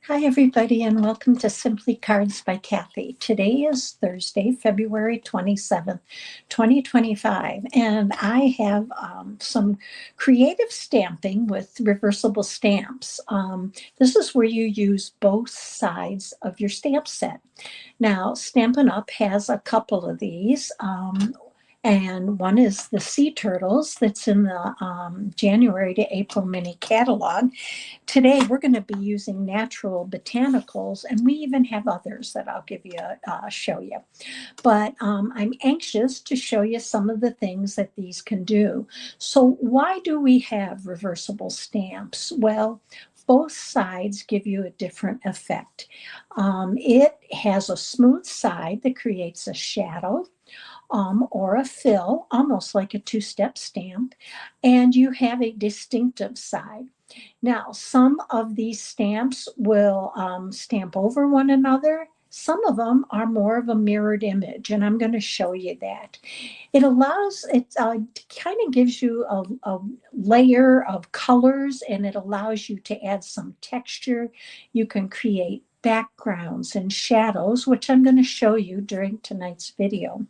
Hi, everybody, and welcome to Simply Cards by Kathi. Today is Thursday, February 27th, 2025, and I have some creative stamping with reversible stamps. This is where you use both sides of your stamp set. Now, Stampin' Up! Has a couple of these. And one is the sea turtles that's in the January to April mini catalog. Today, we're going to be using natural botanicals, and we even have others that I'll give you, show you. But I'm anxious to show you some of the things that these can do. So why do we have reversible stamps? Well, both sides give you a different effect. It has a smooth side that creates a shadow or a fill, almost like a two-step stamp, and you have a distinctive side. Now, some of these stamps will stamp over one another. Some of them are more of a mirrored image, and I'm going to show you that. It kind of gives you a layer of colors, and it allows you to add some texture. You can create backgrounds and shadows, which I'm going to show you during tonight's video.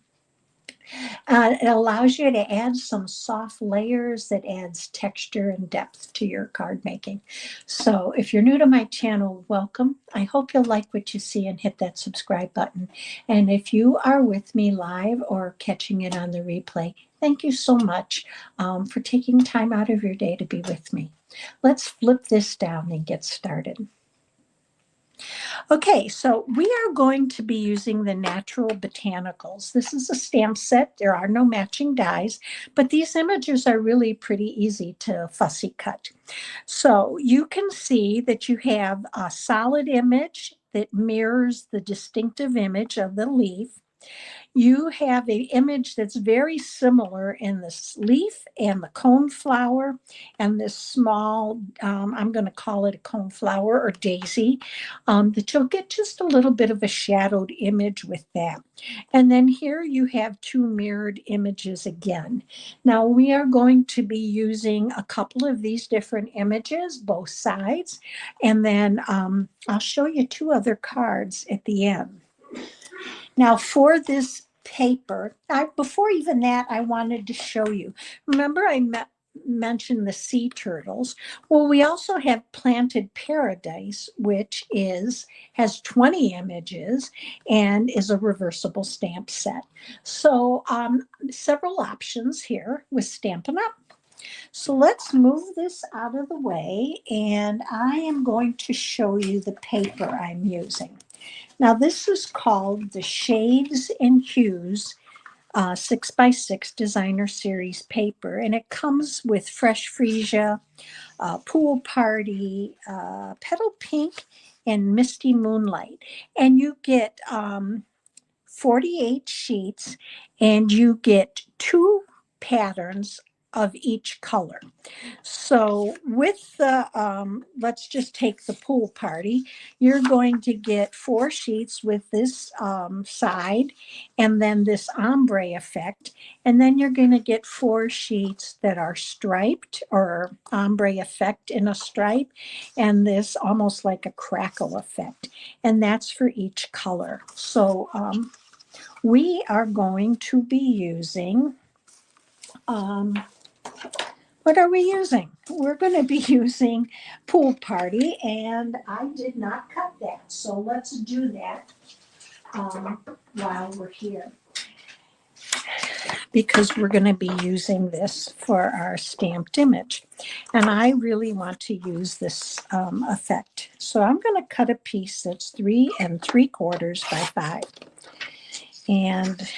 It allows you to add some soft layers that adds texture and depth to your card making. So if you're new to my channel, welcome. I hope you'll like what you see and hit that subscribe button. And if you are with me live or catching it on the replay, thank you so much for taking time out of your day to be with me. Let's flip this down and get started. Okay, so we are going to be using the Natural Botanicals. This is a stamp set. There are no matching dies, but these images are really pretty easy to fussy cut. So you can see that you have a solid image that mirrors the distinctive image of the leaf. You have an image that's very similar in this leaf and the cone flower and this small, I'm going to call it a cone flower or daisy, that you'll get just a little bit of a shadowed image with that. And then here you have two mirrored images again. Now we are going to be using a couple of these different images, both sides, and then I'll show you two other cards at the end. Now for this paper, before even that, I wanted to show you. Remember I mentioned the sea turtles. Well, we also have Planted Paradise, which has 20 images and is a reversible stamp set. So several options here with Stampin' Up! So let's move this out of the way, and I am going to show you the paper I'm using. Now, this is called the Shades and Hues 6x6 Designer Series paper, and it comes with Fresh Freesia, Pool Party, Petal Pink, and Misty Moonlight. And you get 48 sheets, and you get two patterns of each color. So with the, let's just take the pool party, you're going to get 4 sheets with this side and then this ombre effect. And then you're going to get 4 sheets that are striped or ombre effect in a stripe and this almost like a crackle effect. And that's for each color. So we are going to be using, what are we using? We're going to be using Pool Party, and I did not cut that. So let's do that while we're here, because we're going to be using this for our stamped image. And I really want to use this effect. So I'm going to cut a piece that's 3 3/4 by 5. And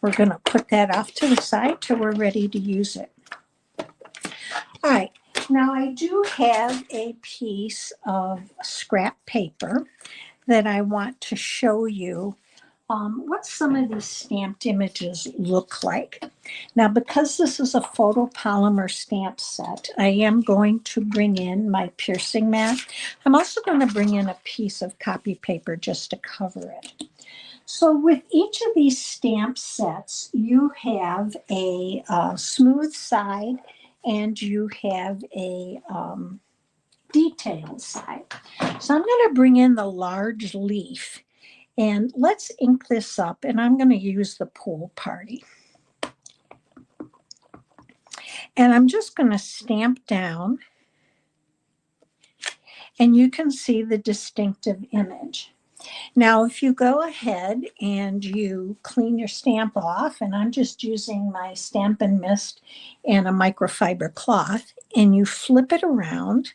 we're going to put that off to the side till we're ready to use it. All right, now I do have a piece of scrap paper that I want to show you what some of these stamped images look like. Now, because this is a photopolymer stamp set, I am going to bring in my piercing mat. I'm also going to bring in a piece of copy paper just to cover it. So with each of these stamp sets, you have a smooth side and you have a detailed side. So I'm going to bring in the large leaf and let's ink this up, and I'm going to use the pool party. And I'm just going to stamp down, and you can see the distinctive image. Now, if you go ahead and you clean your stamp off, and I'm just using my Stampin' Mist and a microfiber cloth, and you flip it around,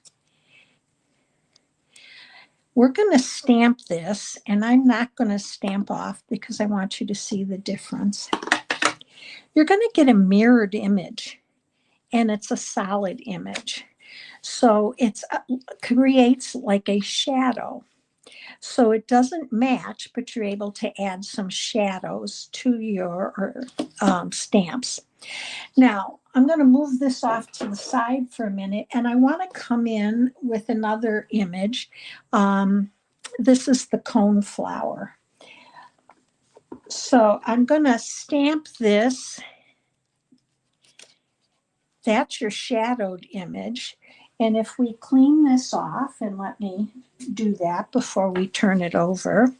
we're going to stamp this, and I'm not going to stamp off because I want you to see the difference. You're going to get a mirrored image, and it's a solid image. So it creates like a shadow. So it doesn't match, but you're able to add some shadows to your stamps. Now, I'm going to move this off to the side for a minute, and I want to come in with another image. This is the cone flower. So I'm going to stamp this. That's your shadowed image. And if we clean this off, and let me do that before we turn it over.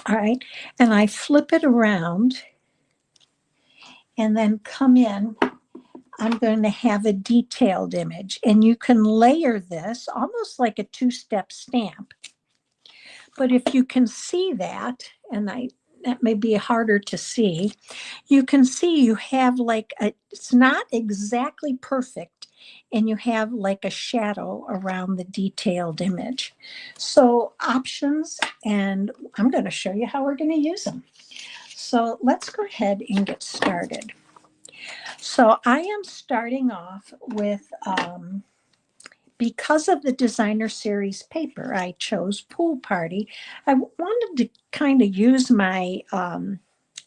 All right, and I flip it around and then come in. I'm going to have a detailed image, and you can layer this almost like a two-step stamp. But if you can see that, and that may be harder to see, you can see you have like it's not exactly perfect, and you have like a shadow around the detailed image. So options, and I'm going to show you how we're going to use them. So let's go ahead and get started. So I am starting off with, because of the designer series paper, I chose Pool Party. I wanted to kind of use my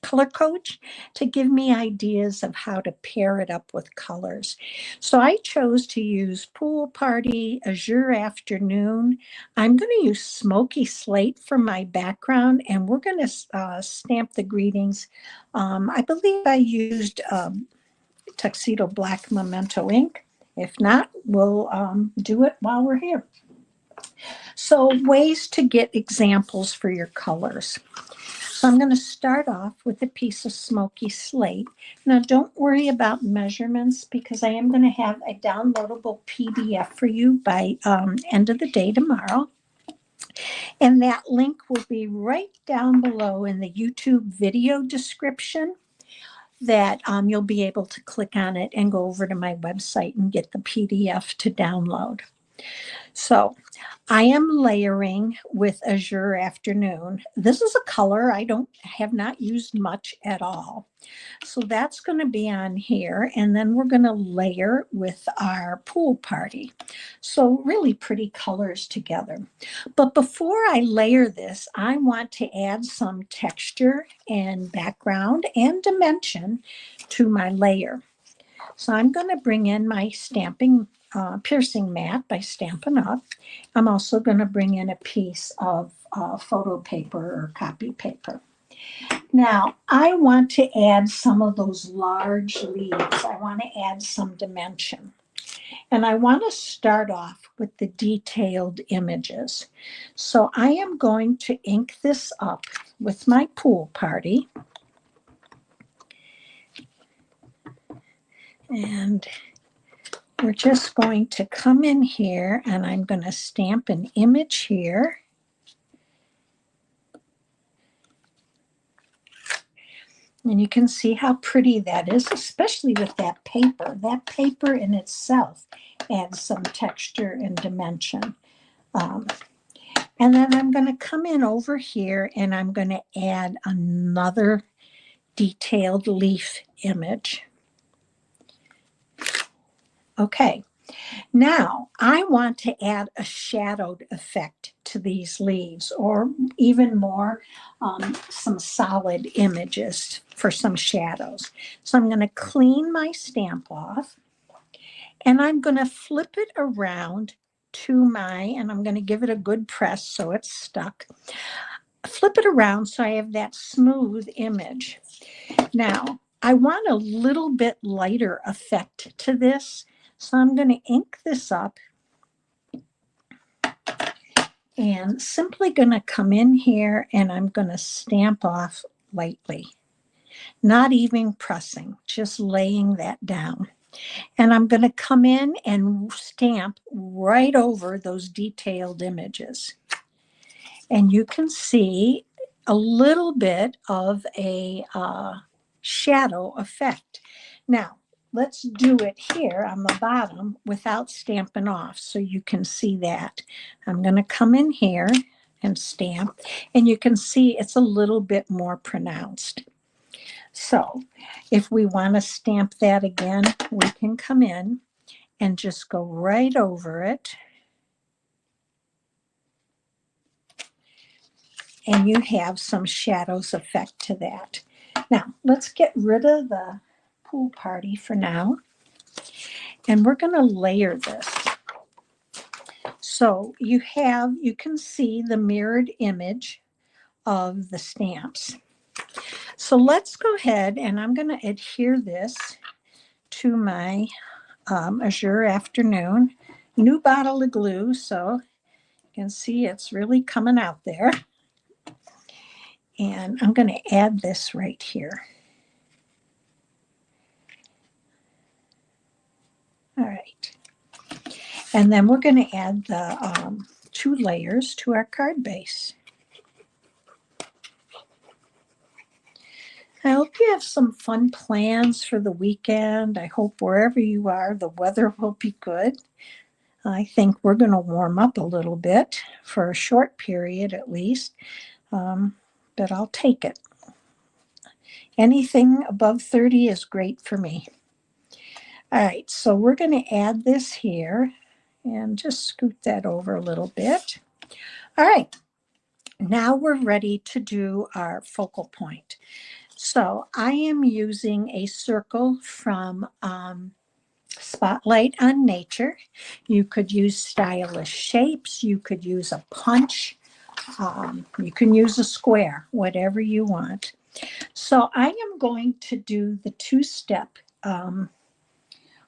color coach to give me ideas of how to pair it up with colors. So I chose to use Pool Party, Azure Afternoon. I'm going to use Smoky Slate for my background, and we're going to stamp the greetings. I believe I used Tuxedo Black Memento ink. If not, we'll do it while we're here. So ways to get examples for your colors. So I'm going to start off with a piece of Smoky Slate. Now don't worry about measurements because I am going to have a downloadable PDF for you by end of the day tomorrow. And that link will be right down below in the YouTube video description, that you'll be able to click on it and go over to my website and get the PDF to download. So I am layering with Azure Afternoon. This is a color I have not used much at all. So that's going to be on here, and then we're going to layer with our Pool Party. So really pretty colors together. But before I layer this, I want to add some texture and background and dimension to my layer. So I'm going to bring in my stamping piercing mat by Stampin' Up. I'm also going to bring in a piece of photo paper or copy paper. Now, I want to add some of those large leaves. I want to add some dimension. And I want to start off with the detailed images. So I am going to ink this up with my Pool Party. And we're just going to come in here, and I'm going to stamp an image here. And you can see how pretty that is, especially with that paper. That paper in itself adds some texture and dimension. And then I'm going to come in over here, and I'm going to add another detailed leaf image. Okay. Now, I want to add a shadowed effect to these leaves, or even more, some solid images for some shadows. So I'm going to clean my stamp off, and I'm going to flip it around to and I'm going to give it a good press so it's stuck. Flip it around so I have that smooth image. Now, I want a little bit lighter effect to this. So I'm going to ink this up and simply going to come in here and I'm going to stamp off lightly, not even pressing, just laying that down. And I'm going to come in and stamp right over those detailed images. And you can see a little bit of a shadow effect. Now, let's do it here on the bottom without stamping off so you can see that. I'm going to come in here and stamp, and you can see it's a little bit more pronounced. So if we want to stamp that again, we can come in and just go right over it. And you have some shadows effect to that. Now, let's get rid of the pool party for now. And we're going to layer this. So you can see the mirrored image of the stamps. So let's go ahead and I'm going to adhere this to my Azure Afternoon. New bottle of glue, so you can see it's really coming out there. And I'm going to add this right here. All right. And then we're going to add the 2 layers to our card base. I hope you have some fun plans for the weekend. I hope wherever you are, the weather will be good. I think we're going to warm up a little bit for a short period at least, but I'll take it. Anything above 30 is great for me. All right, so we're going to add this here and just scoot that over a little bit. All right, now we're ready to do our focal point. So I am using a circle from Spotlight on Nature. You could use stylish shapes. You could use a punch. You can use a square, whatever you want. So I am going to do the 2-step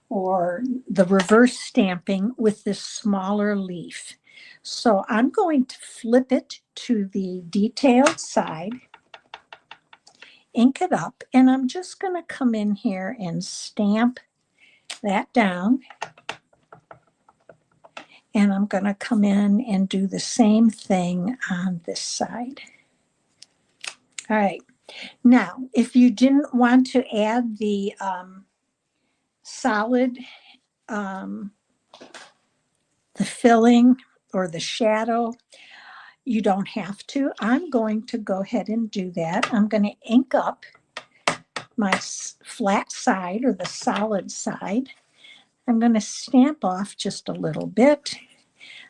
or the reverse stamping with this smaller leaf. So I'm going to flip it to the detailed side, ink it up, and I'm just going to come in here and stamp that down. And I'm going to come in and do the same thing on this side. All right. Now, if you didn't want to add the solid, the filling or the shadow, you don't have to. I'm going to go ahead and do that. I'm going to ink up my flat side or the solid side. I'm going to stamp off just a little bit.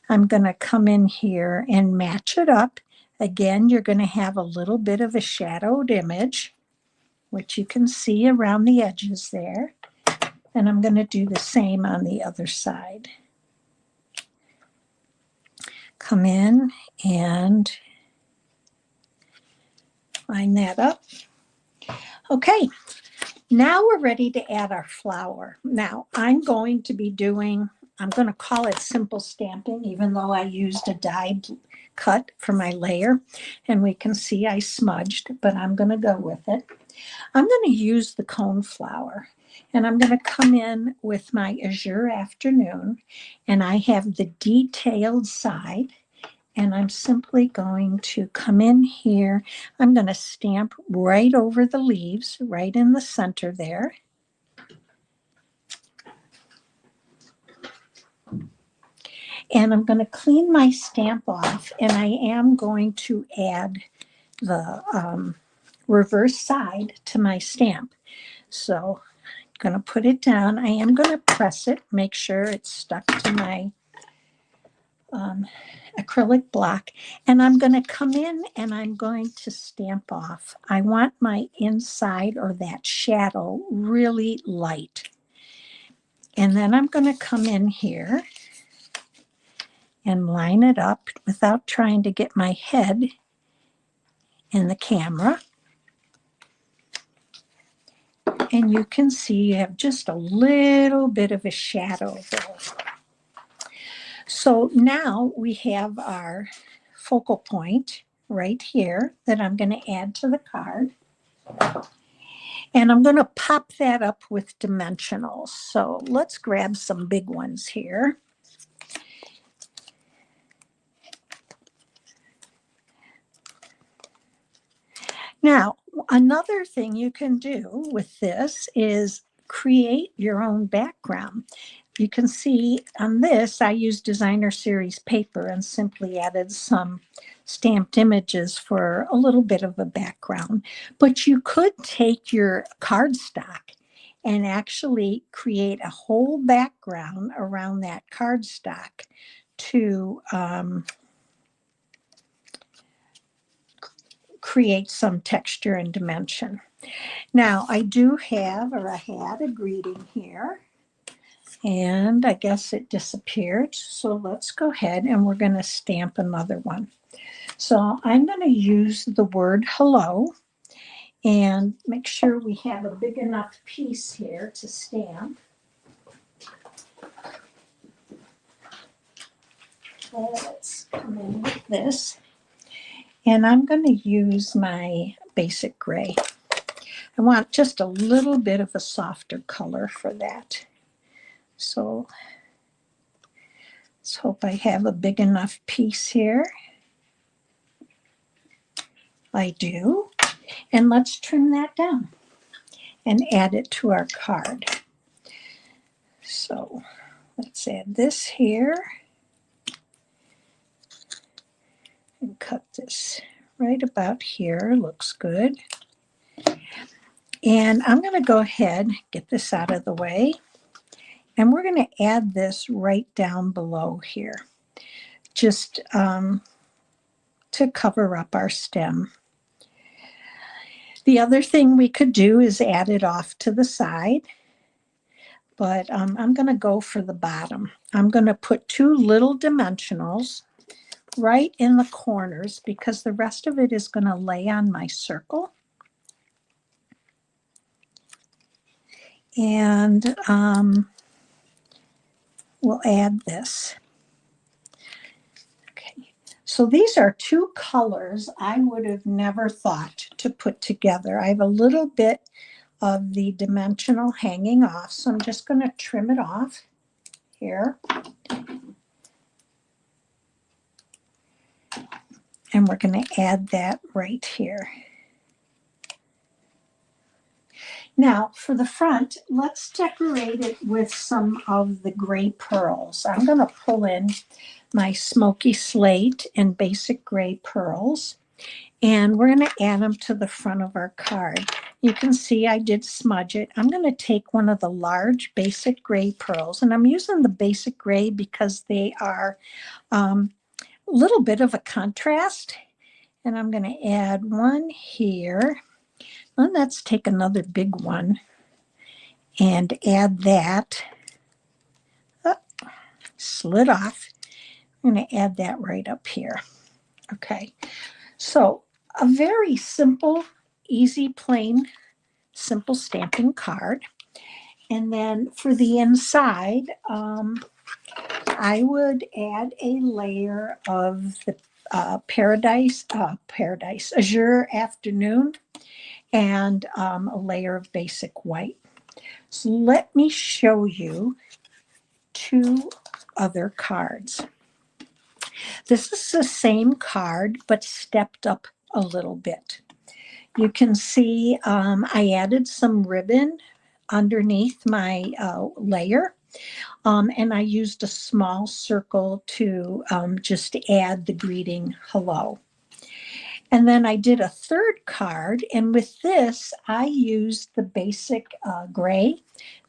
I'm going to come in here and match it up. Again, you're going to have a little bit of a shadowed image, which you can see around the edges there. And I'm going to do the same on the other side. Come in and line that up. Okay, now we're ready to add our flower. Now I'm going to call it simple stamping, even though I used a die cut for my layer. And we can see I smudged, but I'm going to go with it. I'm going to use the cone flower. And I'm going to come in with my Azure Afternoon. And I have the detailed side. And I'm simply going to come in here. I'm going to stamp right over the leaves, right in the center there. And I'm going to clean my stamp off, and I am going to add the reverse side to my stamp. So I'm going to put it down. I am going to press it, make sure it's stuck to my acrylic block, and I'm going to come in and I'm going to stamp off. I want my inside or that shadow really light. And then I'm going to come in here and line it up without trying to get my head in the camera. And you can see you have just a little bit of a shadow there. So now we have our focal point right here that I'm going to add to the card. And I'm going to pop that up with dimensionals. So let's grab some big ones here. Now, another thing you can do with this is create your own background. You can see on this, I used designer series paper and simply added some stamped images for a little bit of a background. But you could take your cardstock and actually create a whole background around that cardstock to create some texture and dimension. Now, I do have, or I had a greeting here. And I guess it disappeared. So let's go ahead and we're going to stamp another one. So I'm going to use the word hello and make sure we have a big enough piece here to stamp. Let's come in with this. And I'm going to use my basic gray. I want just a little bit of a softer color for that. So let's hope I have a big enough piece here. I do. And let's trim that down and add it to our card. So let's add this here and cut this right about here. Looks good. And I'm going to go ahead, get this out of the way, and we're going to add this right down below here, just to cover up our stem. The other thing we could do is add it off to the side, but I'm going to go for the bottom. I'm going to put 2 little dimensionals right in the corners because the rest of it is going to lay on my circle. And we'll add this. Okay, so these are 2 colors I would have never thought to put together. I have a little bit of the dimensional hanging off, so I'm just going to trim it off here. And we're going to add that right here. Now, for the front, let's decorate it with some of the gray pearls. I'm going to pull in my smoky slate and basic gray pearls, and we're going to add them to the front of our card. You can see I did smudge it. I'm going to take one of the large basic gray pearls, and I'm using the basic gray because they are a little bit of a contrast, and I'm going to add one here. And let's take another big one and add that. Oh, slid off. I'm going to add that right up here. Okay, so a very simple, easy, plain, simple stamping card. And then for the inside, I would add a layer of the Paradise Azure Afternoon and a layer of basic white. So let me show you 2 other cards. This is the same card, but stepped up a little bit. You can see I added some ribbon underneath my layer, and I used a small circle to just add the greeting hello. And then I did a 3rd card, and with this, I used the basic gray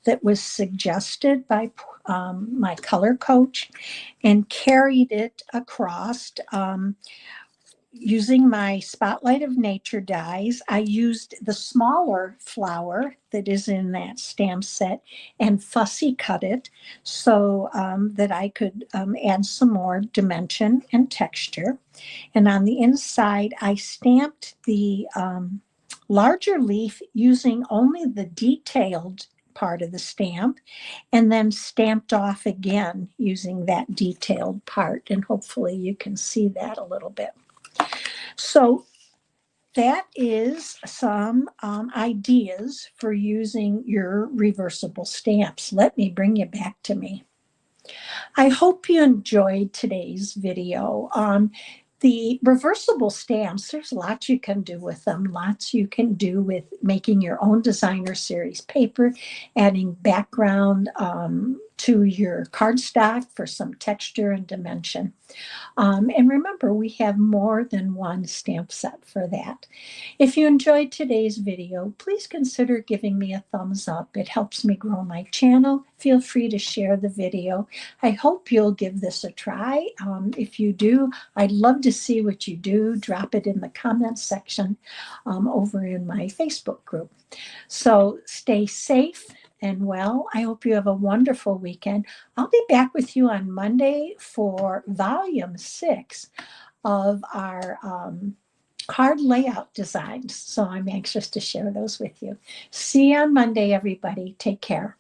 that was suggested by my color coach and carried it across using my Spotlight of Nature dies. I used the smaller flower that is in that stamp set and fussy cut it so that I could add some more dimension and texture. And on the inside, I stamped the larger leaf using only the detailed part of the stamp, and then stamped off again using that detailed part. And hopefully you can see that a little bit. So that is some ideas for using your reversible stamps. Let me bring you back to me. I hope you enjoyed today's video. The reversible stamps, there's lots you can do with them. Lots you can do with making your own designer series paper, adding background to your cardstock for some texture and dimension. And remember, we have more than one stamp set for that. If you enjoyed today's video, please consider giving me a thumbs up. It helps me grow my channel. Feel free to share the video. I hope you'll give this a try. If you do, I'd love to see what you do. Drop it in the comments section over in my Facebook group. So stay safe and well. I hope you have a wonderful weekend. I'll be back with you on Monday for volume 6 of our card layout designs. So I'm anxious to share those with you. See you on Monday, everybody. Take care.